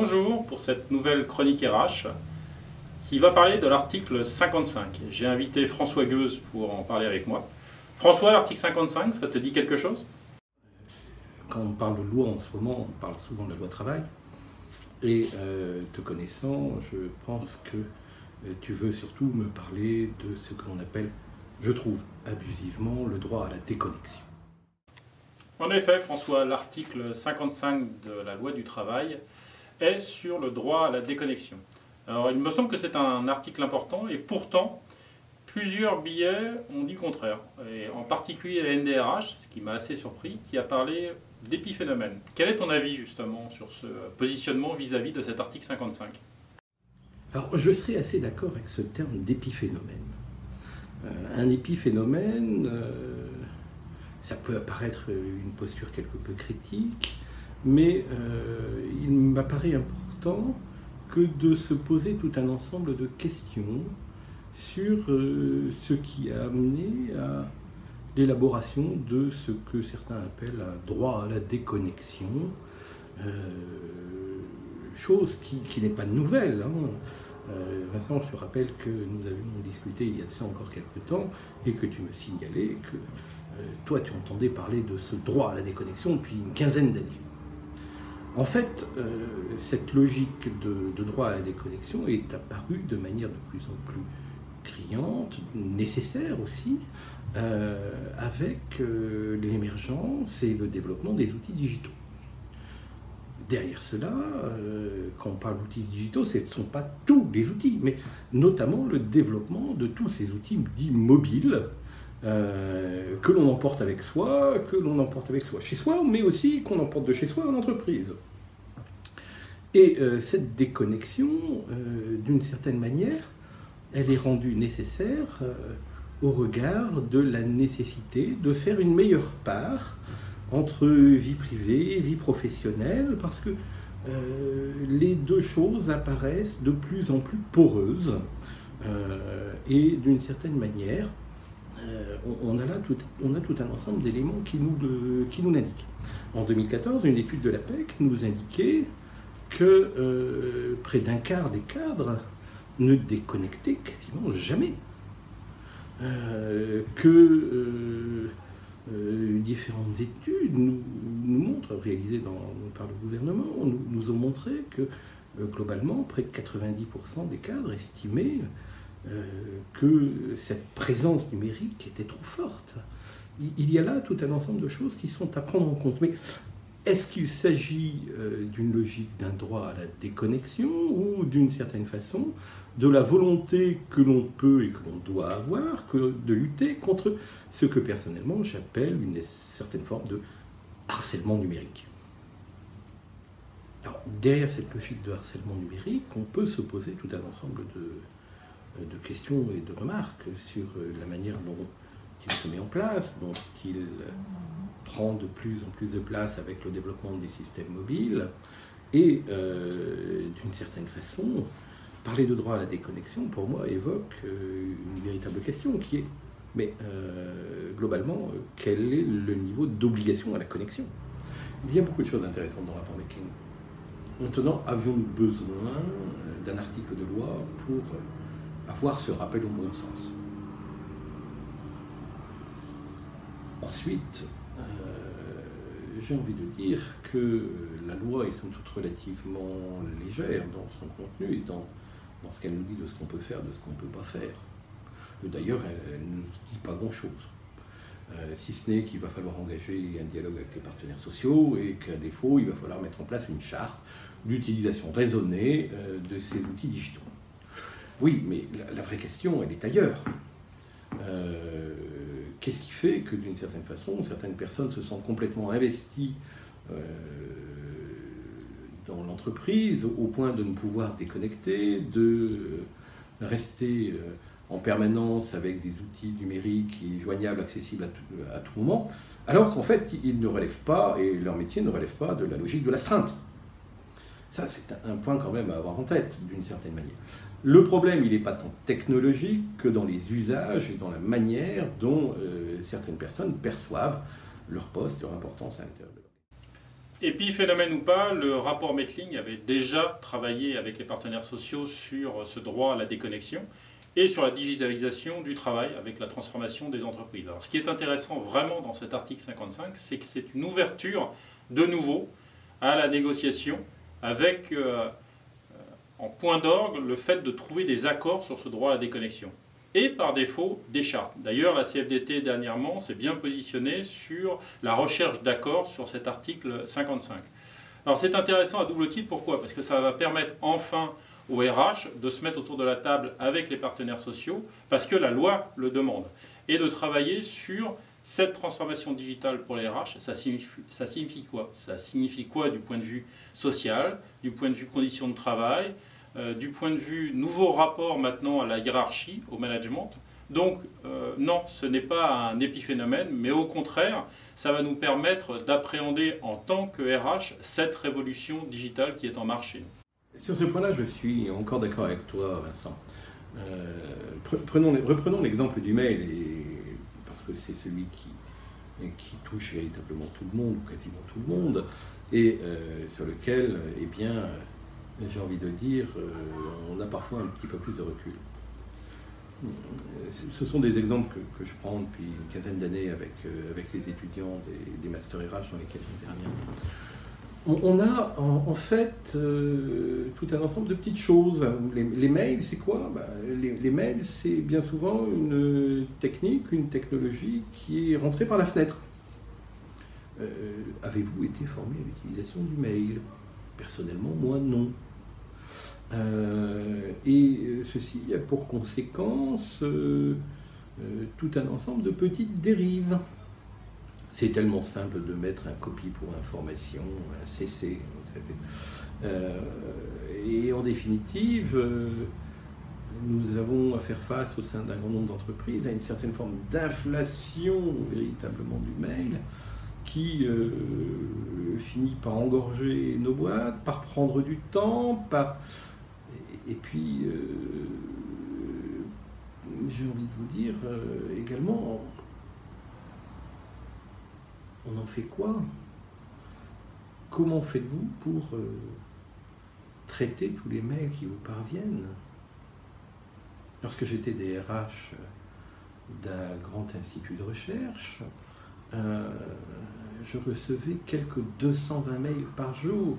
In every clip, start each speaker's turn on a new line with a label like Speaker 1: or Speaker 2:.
Speaker 1: Bonjour pour cette nouvelle chronique RH qui va parler de l'article 55. J'ai invité François Gueuse pour en parler avec moi. François, l'article 55, ça te dit quelque chose?
Speaker 2: Quand on parle de loi en ce moment, on parle souvent de la loi travail. Et te connaissant, je pense que tu veux surtout me parler de ce que l'on appelle, je trouve abusivement, le droit à la déconnexion.
Speaker 1: En effet, François, l'article 55 de la loi du travail est sur le droit à la déconnexion. Alors, il me semble que c'est un article important et pourtant, plusieurs billets ont dit le contraire. Et en particulier la NDRH, ce qui m'a assez surpris, qui a parlé d'épiphénomène. Quel est ton avis justement sur ce positionnement vis-à-vis de cet article 55?
Speaker 2: Alors, je serais assez d'accord avec ce terme d'épiphénomène. Un épiphénomène, ça peut apparaître une posture quelque peu critique, mais il m'apparaît important que de se poser tout un ensemble de questions sur ce qui a amené à l'élaboration de ce que certains appellent un droit à la déconnexion, chose qui n'est pas nouvelle. Vincent, je te rappelle que nous avions discuté il y a de ça encore quelques temps et que tu me signalais que toi tu entendais parler de ce droit à la déconnexion depuis une quinzaine d'années. En fait, cette logique de droit à la déconnexion est apparue de manière de plus en plus criante, nécessaire aussi, avec l'émergence et le développement des outils digitaux. Derrière cela, quand on parle d'outils digitaux, ce ne sont pas tous les outils, mais notamment le développement de tous ces outils dits mobiles que l'on emporte avec soi, chez soi, mais aussi qu'on emporte de chez soi en entreprise. Et cette déconnexion, d'une certaine manière, elle est rendue nécessaire au regard de la nécessité de faire une meilleure part entre vie privée et vie professionnelle, parce que les deux choses apparaissent de plus en plus poreuses, et d'une certaine manière, on a tout un ensemble d'éléments qui nous l'indiquent. En 2014, une étude de l'APEC nous indiquait que près d'un quart des cadres ne déconnectaient quasiment jamais. Différentes études nous montrent, réalisées par le gouvernement, nous ont montré que globalement, près de 90% des cadres estimaient que cette présence numérique était trop forte. Il y a là tout un ensemble de choses qui sont à prendre en compte. Mais est-ce qu'il s'agit d'une logique d'un droit à la déconnexion ou d'une certaine façon de la volonté que l'on peut et que l'on doit avoir de lutter contre ce que personnellement j'appelle une certaine forme de harcèlement numérique? Alors, derrière cette logique de harcèlement numérique, on peut se poser tout un ensemble de questions et de remarques sur la manière dont il se met en place, dont il prend de plus en plus de place avec le développement des systèmes mobiles, et d'une certaine façon, parler de droit à la déconnexion, pour moi, évoque une véritable question qui est, mais globalement, quel est le niveau d'obligation à la connexion? Il y a beaucoup de choses intéressantes dans le rapport Meckling. Maintenant, avions-nous besoin d'un article de loi pour avoir ce rappel au bon sens? Ensuite, j'ai envie de dire que la loi est sans doute relativement légère dans son contenu et dans ce qu'elle nous dit de ce qu'on peut faire, de ce qu'on ne peut pas faire. D'ailleurs, elle ne nous dit pas grand-chose. Si ce n'est qu'il va falloir engager un dialogue avec les partenaires sociaux et qu'à défaut, il va falloir mettre en place une charte d'utilisation raisonnée de ces outils digitaux. Oui, mais la vraie question, elle est ailleurs. Qu'est-ce qui fait que, d'une certaine façon, certaines personnes se sentent complètement investies dans l'entreprise, au point de ne pouvoir déconnecter, de rester en permanence avec des outils numériques et joignables, accessibles à tout moment, alors qu'en fait, ils ne relèvent pas, et leur métier ne relève pas de la logique de l'astreinte. Ça, c'est un point quand même à avoir en tête, d'une certaine manière. Le problème, il n'est pas tant technologique que dans les usages et dans la manière dont certaines personnes perçoivent leur poste, leur importance à l'intérieur de leur.
Speaker 1: Épiphénomène ou pas, le rapport Mettling avait déjà travaillé avec les partenaires sociaux sur ce droit à la déconnexion et sur la digitalisation du travail avec la transformation des entreprises. Alors, ce qui est intéressant vraiment dans cet article 55, c'est que c'est une ouverture de nouveau à la négociation avec en point d'orgue le fait de trouver des accords sur ce droit à la déconnexion. Et par défaut, des chartes. D'ailleurs, la CFDT dernièrement s'est bien positionnée sur la recherche d'accords sur cet article 55. Alors c'est intéressant à double titre, pourquoi? Parce que ça va permettre enfin au RH de se mettre autour de la table avec les partenaires sociaux, parce que la loi le demande, et de travailler sur cette transformation digitale pour les RH. Ça signifie quoi? Ça signifie quoi du point de vue social, du point de vue conditions de travail, du point de vue nouveau rapport maintenant à la hiérarchie, au management. Donc non, ce n'est pas un épiphénomène, mais au contraire, ça va nous permettre d'appréhender en tant que RH cette révolution digitale qui est en marche chez nous.
Speaker 2: Sur ce point-là, je suis encore d'accord avec toi, Vincent. Reprenons l'exemple du mail, parce que c'est celui qui touche véritablement tout le monde, ou quasiment tout le monde, et sur lequel, eh bien, j'ai envie de dire, on a parfois un petit peu plus de recul. Ce sont des exemples que je prends depuis une quinzaine d'années avec les étudiants des masters RH dans lesquels j'interviens. On a en fait tout un ensemble de petites choses. Les mails, c'est quoi? Les mails, c'est bien souvent une technique, une technologie qui est rentrée par la fenêtre. Avez-vous été formé à l'utilisation du mail? Personnellement, moi, non. Et ceci a pour conséquence tout un ensemble de petites dérives. C'est tellement simple de mettre un copie pour information, un CC, vous savez. Et en définitive, nous avons à faire face au sein d'un grand nombre d'entreprises à une certaine forme d'inflation véritablement du mail qui finit par engorger nos boîtes, par prendre du temps, et puis j'ai envie de vous dire également, on en fait quoi? Comment faites-vous pour traiter tous les mails qui vous parviennent? Lorsque j'étais DRH d'un grand institut de recherche, je recevais quelques 220 mails par jour.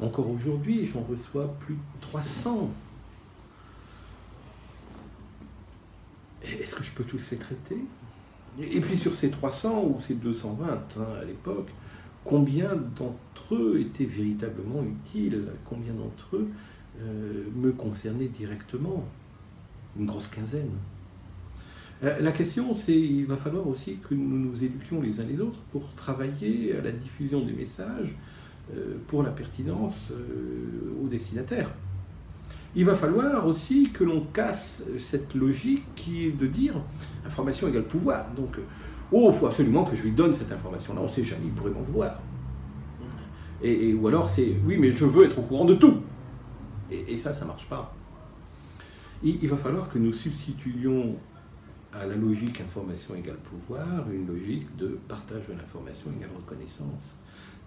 Speaker 2: Encore aujourd'hui, j'en reçois plus de 300. Est-ce que je peux tous les traiter? Et puis sur ces 300 ou ces 220 à l'époque, combien d'entre eux étaient véritablement utiles? Combien d'entre eux me concernaient directement? Une grosse quinzaine. La question, c'est qu'il va falloir aussi que nous nous éduquions les uns les autres pour travailler à la diffusion des messages pour la pertinence aux destinataires. Il va falloir aussi que l'on casse cette logique qui est de dire information égale pouvoir. Donc, il faut absolument que je lui donne cette information-là, on ne sait jamais, il pourrait m'en vouloir. Ou alors c'est oui, mais je veux être au courant de tout. Et ça ne marche pas. Il va falloir que nous substituions à la logique information égale pouvoir une logique de partage de l'information égale reconnaissance.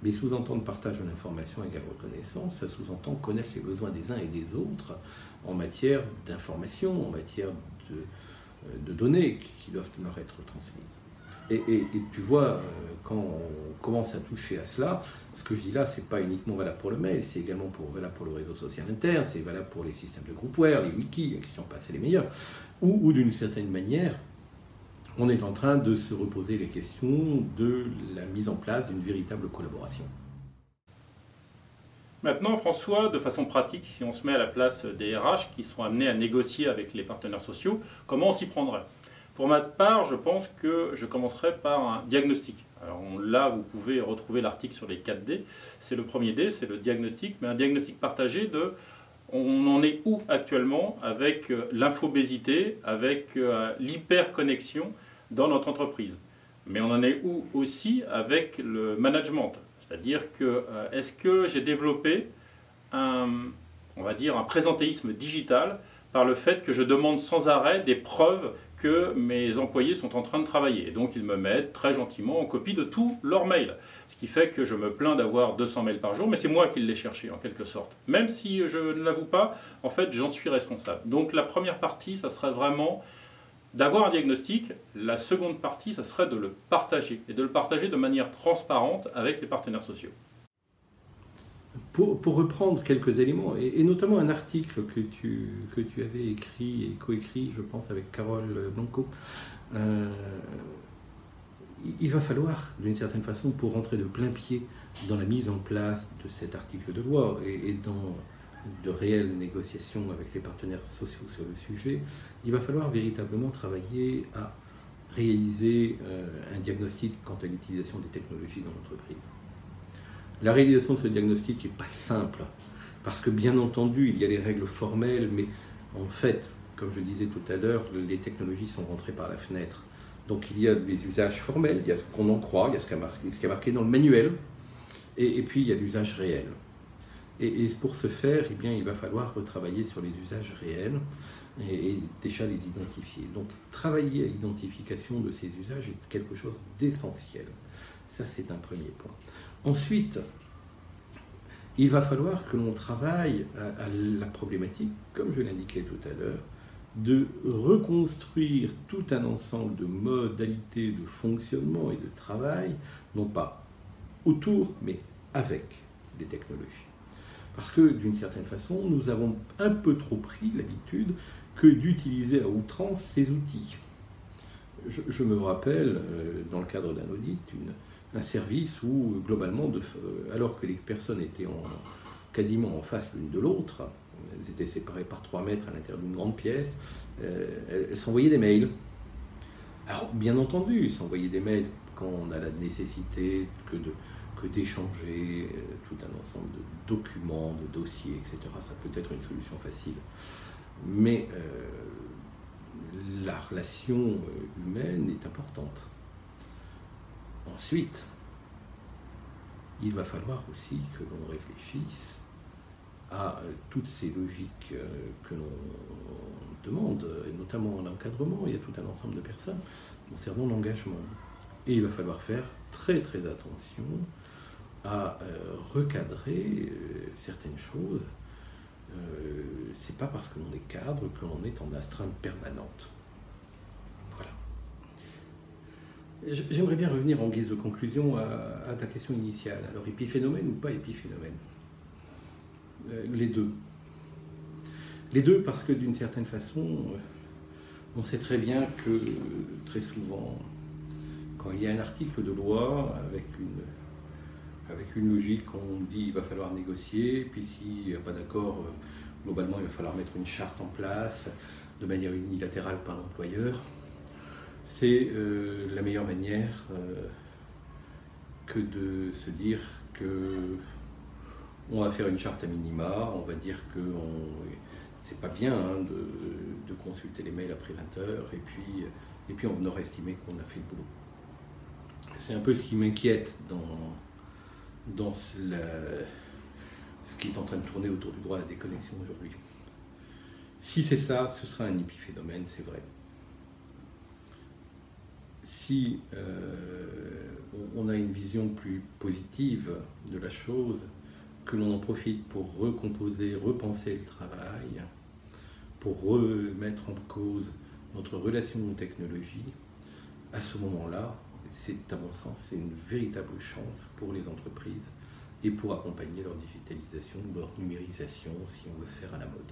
Speaker 2: Mais sous-entendre partage de l'information égale reconnaissance, ça sous-entend connaître les besoins des uns et des autres en matière d'information, en matière de données qui doivent leur être transmises. Et tu vois, quand on commence à toucher à cela, ce que je dis là, c'est pas uniquement valable pour le mail, c'est également valable pour le réseau social interne, c'est valable pour les systèmes de groupware, les wikis, qui sont passés les meilleurs, ou d'une certaine manière, on est en train de se reposer les questions de la mise en place d'une véritable collaboration.
Speaker 1: Maintenant, François, de façon pratique, si on se met à la place des RH qui sont amenés à négocier avec les partenaires sociaux, comment on s'y prendrait? Pour ma part, je pense que je commencerai par un diagnostic. Alors là, vous pouvez retrouver l'article sur les 4 D. C'est le premier D, c'est le diagnostic, mais un diagnostic partagé de on en est où actuellement avec l'infobésité, avec l'hyperconnexion dans notre entreprise. Mais on en est où aussi avec le management. C'est-à-dire que est-ce que j'ai développé on va dire un présentéisme digital par le fait que je demande sans arrêt des preuves que mes employés sont en train de travailler. Et donc ils me mettent très gentiment en copie de tous leurs mails. Ce qui fait que je me plains d'avoir 200 mails par jour, mais c'est moi qui les cherché en quelque sorte. Même si je ne l'avoue pas, en fait j'en suis responsable. Donc la première partie, ça serait vraiment d'avoir un diagnostic. La seconde partie, ça serait de le partager. Et de le partager de manière transparente avec les partenaires sociaux.
Speaker 2: Pour reprendre quelques éléments, et notamment un article que tu avais écrit et coécrit, je pense, avec Carole Blanco, il va falloir, d'une certaine façon, pour rentrer de plein pied dans la mise en place de cet article de loi et dans de réelles négociations avec les partenaires sociaux sur le sujet, il va falloir véritablement travailler à réaliser un diagnostic quant à l'utilisation des technologies dans l'entreprise. La réalisation de ce diagnostic n'est pas simple, parce que bien entendu, il y a les règles formelles, mais en fait, comme je disais tout à l'heure, les technologies sont rentrées par la fenêtre. Donc il y a les usages formels, il y a ce qu'on en croit, il y a ce qui est marqué dans le manuel, et puis il y a l'usage réel. Et pour ce faire, eh bien, il va falloir retravailler sur les usages réels et déjà les identifier. Donc travailler à l'identification de ces usages est quelque chose d'essentiel. Ça, c'est un premier point. Ensuite, il va falloir que l'on travaille à la problématique, comme je l'indiquais tout à l'heure, de reconstruire tout un ensemble de modalités de fonctionnement et de travail, non pas autour, mais avec les technologies. Parce que, d'une certaine façon, nous avons un peu trop pris l'habitude que d'utiliser à outrance ces outils. Je me rappelle, dans le cadre d'un audit, un service où, globalement, alors que les personnes étaient quasiment en face l'une de l'autre, elles étaient séparées par 3 mètres à l'intérieur d'une grande pièce, elles s'envoyaient des mails. Alors, bien entendu, s'envoyer des mails quand on a la nécessité que d'échanger tout un ensemble de documents, de dossiers, etc. Ça peut être une solution facile. Mais la relation humaine est importante. Ensuite, il va falloir aussi que l'on réfléchisse à toutes ces logiques que l'on demande, et notamment en encadrement. Il y a tout un ensemble de personnes concernant l'engagement. Et il va falloir faire très très attention à recadrer certaines choses. C'est pas parce que l'on est cadre que l'on est en astreinte permanente. Voilà. J'aimerais bien revenir en guise de conclusion à ta question initiale. Alors, épiphénomène ou pas épiphénomène? Les deux. Les deux parce que d'une certaine façon, on sait très bien que très souvent, quand il y a un article de loi avec une logique, on dit il va falloir négocier, puis s'il n'y a pas d'accord, globalement il va falloir mettre une charte en place de manière unilatérale par l'employeur. C'est la meilleure manière que de se dire que on va faire une charte à minima, on va dire que c'est pas bien de consulter les mails après 20 heures, et puis on aurait estimé qu'on a fait le boulot. C'est un peu ce qui m'inquiète dans ce qui est en train de tourner autour du droit à la déconnexion aujourd'hui. Si c'est ça, ce sera un épiphénomène, c'est vrai. Si on a une vision plus positive de la chose, que l'on en profite pour recomposer, repenser le travail, pour remettre en cause notre relation aux technologies, à ce moment-là, c'est à mon sens une véritable chance pour les entreprises et pour accompagner leur digitalisation, leur numérisation, si on veut faire à la mode.